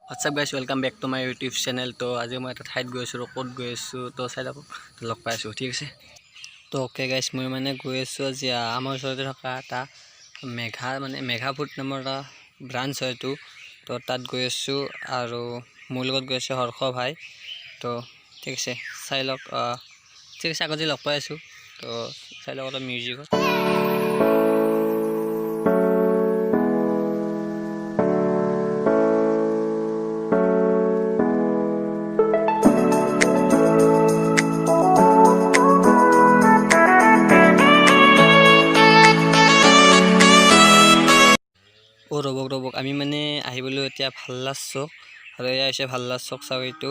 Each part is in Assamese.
What's up guys, welcome back to my YouTube channel. तो आज मैं এটা ঠাইত গৈ আছো ক'ত গৈ আছো তো চাই থাকক তো লগ পাই আছো ঠিক আছে তো ওকে গাইস মই মানে গৈ আছো আজি আমাৰ ওচৰতে থকা এটা মেঘা ফুড নামৰ এটা ব্ৰাঞ্চ হয়তো তো তাত গৈ আছো আৰু মোৰ লগত গৈ আছে হৰ্ষ ভাই তো ঠিক আছে চাই লওক ঠিক আছে আগতে লগ পাই আছো তো চাই লওক এটা মিউজিকত ও ৰবক আমি মানে আহিবলৈ এতিয়া ভাল্লা চক আৰু এয়া হৈছে ভাল্লা চক চাওক এইটো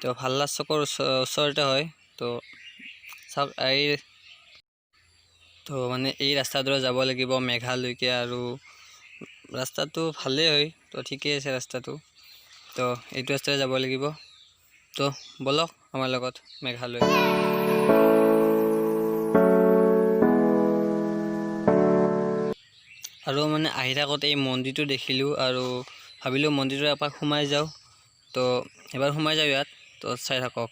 তো ভাল্লা চকৰ ওচৰতে হয় তো চাওক এই তো মানে এই ৰাস্তাটোৰে যাব লাগিব মেঘালৈকে আৰু ৰাস্তাটো ভালেই হয় তো ঠিকই আছে ৰাস্তাটো তো এইটো ৰাস্তাৰে যাব লাগিব তো বলক আমাৰ লগত মেঘালয় আৰু মানে আহি থাকোঁতে এই মন্দিৰটো দেখিলোঁ আৰু ভাবিলোঁ মন্দিৰটো এপাক সোমাই যাওঁ তো এবাৰ সোমাই যাওঁ ইয়াত তো চাই থাকক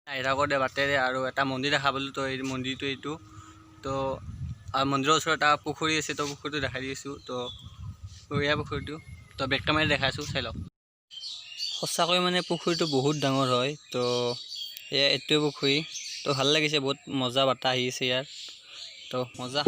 আহি থাকোঁতে বাটেৰে আৰু এটা মন্দিৰ দেখা পালোঁ তো এই মন্দিৰটো এইটো তো আৰু মন্দিৰৰ ওচৰত এটা পুখুৰী আছে তো পুখুৰীটো দেখাই দিছোঁ তো এয়া পুখুৰীটো তো বেক কেমেৰা দেখাই আছোঁ চাই লওক সঁচাকৈ মানে পুখুৰীটো বহুত ডাঙৰ হয় তো এয়া এইটোৱে পুখুৰী তো ভাল লাগিছে বহুত মজা বতাহ আহিছে ইয়াৰ তো মজা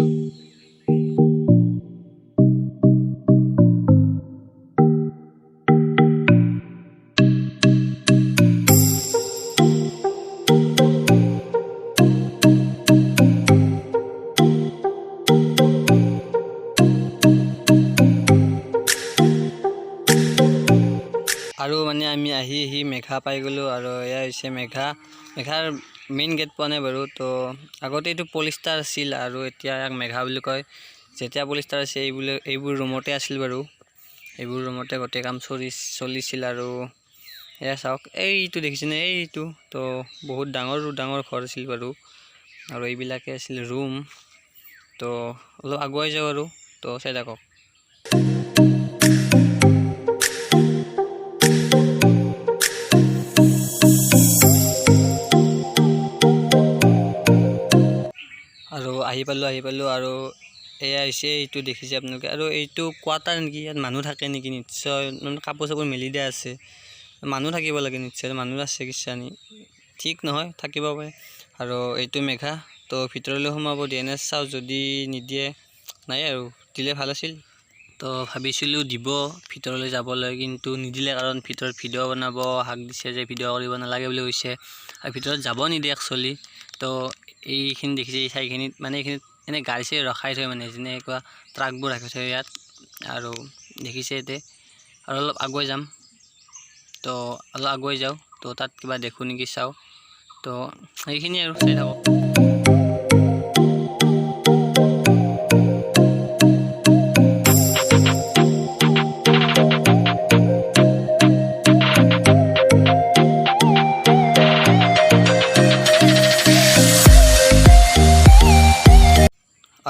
আৰু মানে আমি আহি মেঘা পাই গ'লোঁ আৰু এয়া হৈছে মেঘাৰ মেইন গেট পোৱা নাই বাৰু তো আগতে এইটো পলিষ্টাৰ আছিল আৰু এতিয়া ইয়াক মেঘা বুলি কয় যেতিয়া পলিষ্টাৰ আছে এইবোৰ ৰুমতে আছিল বাৰু এইবোৰ ৰুমতে গোটেই কাম চলিছিল আৰু এয়া চাওক এইটো দেখিছেনে এইটো তো বহুত ডাঙৰ ঘৰ আছিল বাৰু আৰু এইবিলাকে আছিল ৰুম তো অলপ আগুৱাই যাওঁ আৰু তো চাই থাকক আৰু আহি পালোঁ আৰু এয়া হৈছে এইটো দেখিছে আপোনালোকে আৰু এইটো কোৱাৰ্টাৰ নেকি ইয়াত মানুহ থাকে নেকি নিশ্চয় কাপোৰ চাপোৰ মেলি দিয়া আছে মানুহ থাকিব লাগে নিশ্চয় মানুহ আছে কিজানি ঠিক নহয় থাকিব পাৰে আৰু এইটো মেঘা তো ভিতৰলৈ সোমাব দিয়ে নে চাওঁ যদি নিদিয়ে নাই আৰু দিলে ভাল আছিল তো ভাবিছিলোঁ দিব ভিতৰলৈ যাবলৈ কিন্তু নিদিলে কাৰণ ভিতৰত ভিডিঅ' বনাব হাক দিছে যে ভিডিঅ' কৰিব নালাগে বুলি কৈছে আৰু ভিতৰত যাব নিদিয়ে একচুৱেলি তো এইখিনি দেখিছে এই ঠাইখিনিত মানে এইখিনিত এনে গাড়ী চাড়ী ৰখাই থয় মানে যেনেকুৱা ট্ৰাকবোৰ ৰাখি থয় ইয়াত আৰু দেখিছে ইয়াতে আৰু অলপ আগুৱাই যাম তো অলপ আগুৱাই যাওঁ তো তাত কিবা দেখোঁ নেকি চাওঁ তো এইখিনি আৰু চাই থাকক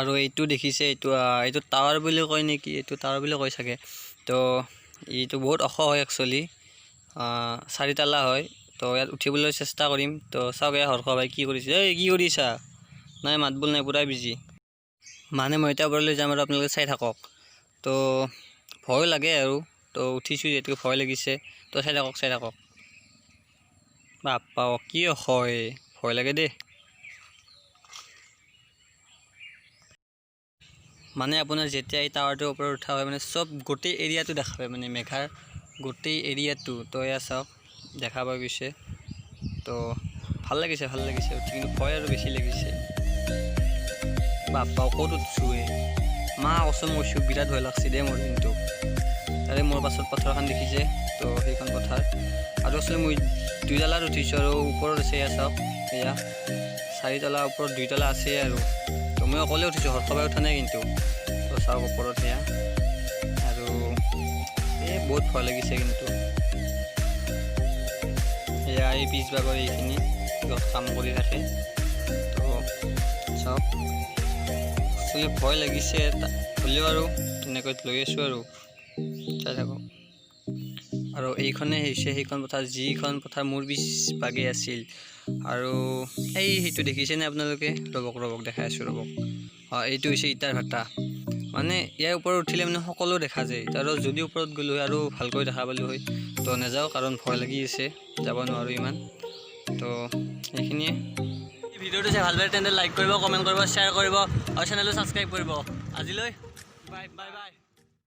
আৰু এইটো দেখিছে এইটো টাৱাৰ বুলি কয় নেকি এইটো টাৱাৰ বুলি কয় চাগে তো এইটো বহুত ওখ হয় একচুৱেলি 4 তলা হয় তো ইয়াত উঠিবলৈ চেষ্টা কৰিম তো চাওক এয়া হৰ্ষ ভাই কি কৰিছে কি কৰিছা নাই মাতবোল নাই পুৰা বিজি মানে মই এতিয়া ওপৰলৈ যাম আৰু আপোনালোকে চাই থাকক তো ভয় লাগে আৰু তো উঠিছোঁ যিহেতু ভয় লাগিছে তো চাই থাকক বাপ্পা কি হয় ভয় লাগে দেই মানে আপোনাৰ যেতিয়া এই টাৱাৰটোৰ ওপৰত উঠা হয় মানে চব গোটেই এৰিয়াটো দেখা পায় মানে মেঘাৰ গোটেই এৰিয়াটো তো এয়া চাওক দেখা পাই গৈছে তো ভাল লাগিছে উঠি কিন্তু ভয় আৰু বেছি লাগিছে বাপ্পা ক'ত উঠছোঁ মা কচম কৈছোঁ বিৰাট ভয় লাগছে দেই মোৰ কিন্তু তাৰে মোৰ পাছত পথাৰখন দেখিছে তো সেইখন পথাৰ আৰু আচলতে মই 2 তলাত উঠিছোঁ আৰু ওপৰত আছে এয়া চাওক এয়া 4 তলা ওপৰত 2 তলা আছে আৰু তো মই অকলে উঠিছোঁ হৰ্ষভাই উঠা নাই কিন্তু তো চাওক ওপৰত সেয়া আৰু বহুত ভয় লাগিছে কিন্তু এয়া এই পিছভাগৰ এইখিনি কাম কৰি থাকে তো চাওক ভয় লাগিছে হ'লেও আৰু এনেকৈ লৈ আছোঁ আৰু চাই থাকক। আৰু এইখনে হৈছে সেইখন পথাৰ, যিখন পথাৰ মোৰ পিছভাগে আছিল। আৰু সেইটো দেখিছেনে আপোনালোকে? ৰ'বক দেখাই আছোঁ ৰ'বক। এইটো হৈছে ইটাৰ ভাটা। মানে ইয়াৰ ওপৰত উঠিলে মানে সকলো দেখা যায়। আৰু যদি ওপৰত গ'লো হয় আৰু ভালকৈ দেখা পালোঁ হয়। তো নাযাওঁ, কাৰণ ভয় লাগি আছে, যাব নোৱাৰোঁ ইমান। তো এইখিনিয়ে। ভিডিঅ'টো চাই ভাল পালে তেন্তে লাইক কৰিব, কমেণ্ট কৰিব, শ্বেয়াৰ কৰিব আৰু চেনেলটো ছাবস্ক্ৰাইব কৰিব। আজিলৈ বাই বাই।